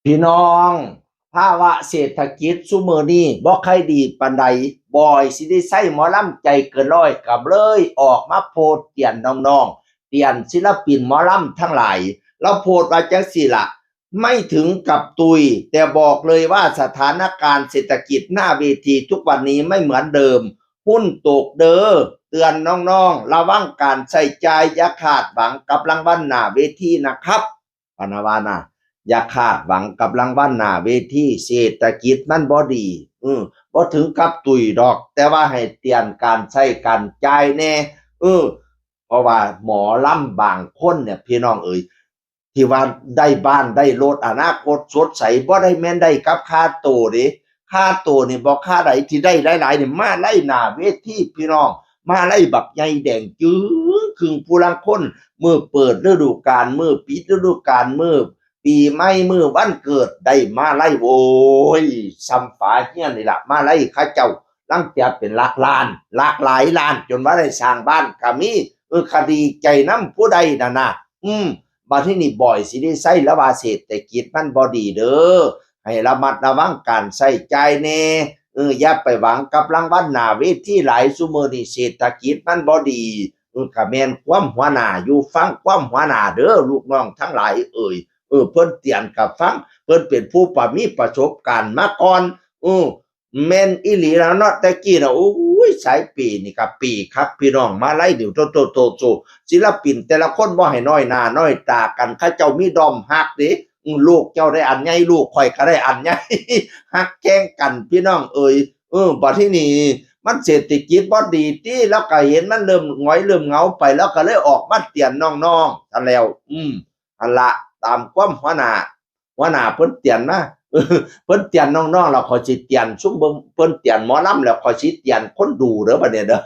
พี่น้องภาวะเศรษฐกิจซุมื้อนี้บ่ค่อยดีปานใดบ่อยสิได้ใช้หมอลำใจเกินร้อยก็เลยออกมาโพสต์เตือนน้องๆเตือนศิลปินหมอลำทั้งหลายเราโพสต์ว่าจังซี่ล่ะไม่ถึงกับตุยแต่บอกเลยว่าสถานการณ์เศรษฐกิจหน้าเวทีทุกวันนี้ไม่เหมือนเดิมหุ้นตกเด้อเตือนน้องๆระวังการใช้จ่ายอย่าคาดหวังกับรางวัลหน้าเวทีนะครับพะนะว่านะ อย่าคาดหวังกับรางวัลหน้าเวทีเศรษฐกิจมันบ่ดีบ่ถึงกับตุยดอกแต่ว่าให้เตือนการใช้การจ่ายแน่เพราะว่าหมอลำบางคนเนี่ยพี่น้องเอ๋ยที่ว่าได้บ้านได้รถอนาคตสดใสบ่ได้แม่นได้กับค่าตัวเด้ค่าตัวนี่บ่ค่าใดที่ได้หลายๆนี่มาไล่หน้าเวทีพี่น้องมาไล่บักใหญ่แดงจึ้งครึ่งผู้ลางคนมื้อเปิดฤดูกาลมื้อปิดฤดูกาลมื้อ ปีใหม่มื้อวันเกิดได้มาลัยโอ้ยซ้ำฝาเฮียนนี่ล่ะมาลัยเขาเจ้าลังเทียเป็นหลักล้านหลากหลายล้านจนว่าได้สร้างบ้านก็มีคดีใจนำผู้ใดนั่นน่ะบัดทีนี้บ่อยสิได้ใช้แล้วว่าเศรษฐกิจมันบ่ดีเด้อให้ระมัดระวังการใช้จ่ายแน่อย่าไปหวังกับรางวัลหน้าเวทีหลายซุมื้อนี้เศรษฐกิจมันบ่ดีก็แม่นความหัวหน้าอยู่ฟังความหัวหน้าเด้อลูกน้องทั้งหลายเอ่ย เพิ่นเตียนกับฟังเพิ่นเป็นผู้มีประสบการณ์มาก่อนแม่นอีหลีแล้วเนาะแต่กี้น่ะโอ้ยสายปีนี่ก็ปีคักพี่น้องมาลัยเดี๋ยวโตๆศิลปินแต่ละคนบ่ให้น้อยหน้าน้อยตากันเขาเจ้ามีด้อมฮักเด้ลูกเจ้าได้อันใหญ่ลูกข่อยก็ได้อันใหญ่ฮักแกล้งกันพี่น้องเอ่ยบัดทีนี้มันเศรษฐกิจบ่ดีติแล้วก็เห็นมันเริ่มหงอยเริ่มเหงาไปแล้วก็เลยออกมาเตือนน้องๆซั่นแล้วอันละตามความหัวหน้าเพิ่นเตือนมาเพิ่นเตือนน้องๆแล้วข้อยสิเตือนซุมเบิ่งเพิ่นเตือนหมอลำแล้วข้อยสิเตือนคนดูเด้อบัดนี้เด้อ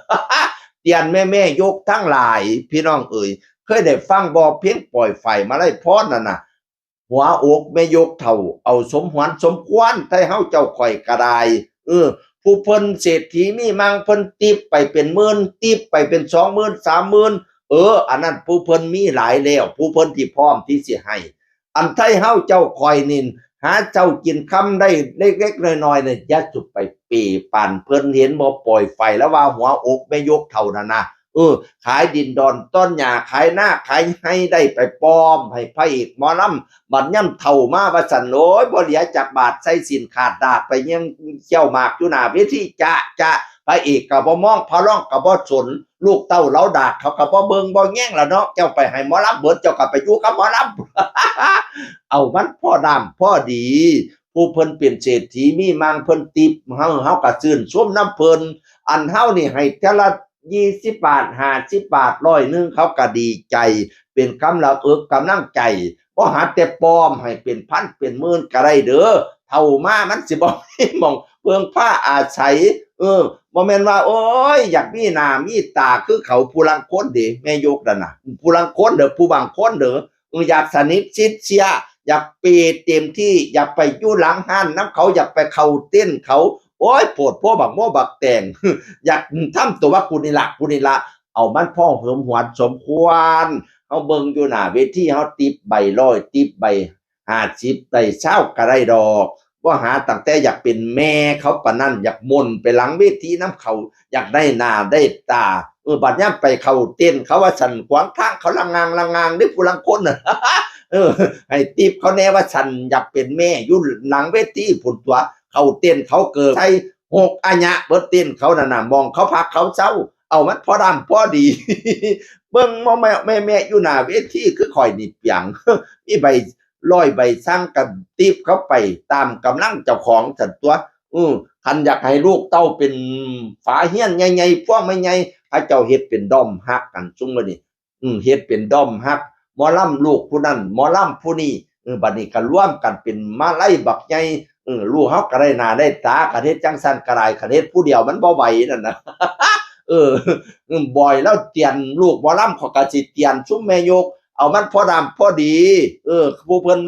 เตือนแม่ๆยกทั้งหลายพี่น้องเอ๋ยเคยได้ฟังบ่เพลงปล่อยไฟมาลัยพรนั่นน่ะหัวอกแม่ยกเฒ่าเอาสมหวนสมควรไทเฮาเจ้าข้อยก็ได้ผู้เพิ่นเศรษฐีมีมั่งเพิ่นติบไปเป็นหมื่นติบไปเป็น20,000 30,000อันนั้นผู้เพิ่นมีหลายแล้วผู้เพิ่นที่พร้อมที่สิให้อันไทเฮาเจ้าคอยนินหาเจ้ากินคำได้เล็กๆน้อยๆเนี่ยอย่าจุดไปปีปั่นเพิ่นเห็นบ่ปล่อยไฟแล้วว่าหัวอกแม่ยกเท่านั้นนะขายดินดอนต้นหญ้าขายนาขายให้ได้ไปปลอมให้พระเอกหมอลำบัดย่ำเท่ามาว่าซั่นโอ้ยบ่เหลือจักบาทใส่สินขาดดากไปยังเจ้าหมากอยู่หน้าเวทีจะพระเอกก็บ่มองพระรองก็บ่สนลูกเต้าเหลาดากเขาก็บ่เบิ่งบ่แย่งล่ะเนาะเจ้าไปให้หมอลำเบิดเจ้าก็ไปอยู่กับหมอลำเอามันพอน้ำพอดีผู้เพิ่นเป็นเศรษฐีมีมั่งเพิ่นติบเฮาก็ชื่นชมนำเพิ่นอันเฮานี่ให้เทื่อละ20บาท50บาทร้อยหนึ่งเขาก็ดีใจเป็นกำลังกำลังใจบ่หาแต่ปลอมให้เป็นพันเป็นหมื่นก็ได้เด้อเท่ามามันสิบ่มีหม้องเพิงพาอาศัยบ่แม่นว่าโอ๊ยอยากมีหน้ามีตาคือเขาผู้ลางคนเด้แม่ยกนั่นน่ะผู้ลางคนเด้อผู้บางคนเด้ออยากสนิทชิดเชื้ออยากเปย์เต็มที่อยากไปอยู่หลังห้านนำเขาอยากไปเข้าเต้นเขาโอ๊ยโพดโพบักโม้บักแตงอยากทำตัวว่ากูนี่ล่ะเอามันพอเหิมหวนสมควรเฮาเบิ่งอยู่หน้าเวทีเฮาติปใบ100ติปใบ50ได้20ก็ได้ดอกบ่หาตั้งแต่อยากเป็นแม่เขาปานนั้นอยากม่นไปหลังเวทีนำเขาอยากได้หน้าได้ตาบัดยามไปเข้าเต้นเขาว่าฉันขวางทางเขาละงางเด้ผู้ลางคนน่ะ ให้ติปเขาแน่ว่าฉันอยากเป็นแม่อยู่หลังเวทีพุ่นตัวเขาเต้นเขาเกิดใส่หกอะหยะเบิดเต้นเขานั่นน่ะมองเขาพักเขาเซาเอามันพอดำพอดีเบิ่งมอแม่อยู่หน้าเวทีคือข่อยนี่เปียงมีใบ100ใบสั่งกันติปเขาไปตามกำลังเจ้าของซั่นตัวคันอยากให้ลูกเต้าเป็นฝาเฮียนใหญ่ๆพวงใหญ่ๆเขาเจ้าเฮ็ดเป็นด้อมฮักกันซุมื้อนี้เฮ็ดเป็นด้อมฮักหมอลำลูกผู้นั้นหมอลำผู้นี้บัดนี้ก็รวมกันเป็นมาลัยบักใหญ่ลูกเฮาก็ได้หน้าได้ตาคันเฮ็ดจังซั่นก็ได้คันเฮ็ดผู้เดียวมันบ่ไหวนั่นน่ะเออบ่อยแล้วเตียนลูกหมอลำเขาก็สิเตียนซุมแม่ยกเอามันพอดำพอดีผู้เพิ่น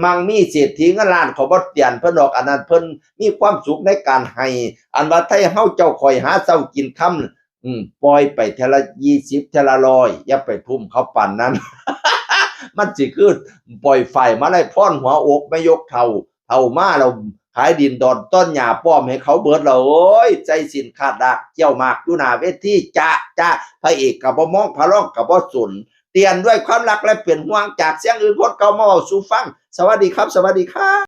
มังมีเศรษฐีเงินล้านเขาบ่เตียนเพิ่นดอกอันนั้นเพิ่นมีความสุขในการให้อันว่าไทเฮาเจ้าข่อยหาเช้ากินค่ำปล่อยไปเทื่อละ20เทื่อละ100อย่าไปทุ่มเขาปานนั้น มันสิคือปล่อยไฟมาไล่พ่อนหัวอกไม่ยกเท่ามาเราขายดินดอนต้นหญ้าป้อมให้เขาเบิดแล้วโอ้ยใจสินขาดดักเกี่ยวหมากอยู่หน้าเวทีจ้าพระเอกก็บ่มองพระรองก็บ่สนเตียนด้วยความรักและเป็นห่วงจากเสียงอื่นคนเก่ามาเว้าสู่ฟังสวัสดีครับสวัสดีครับ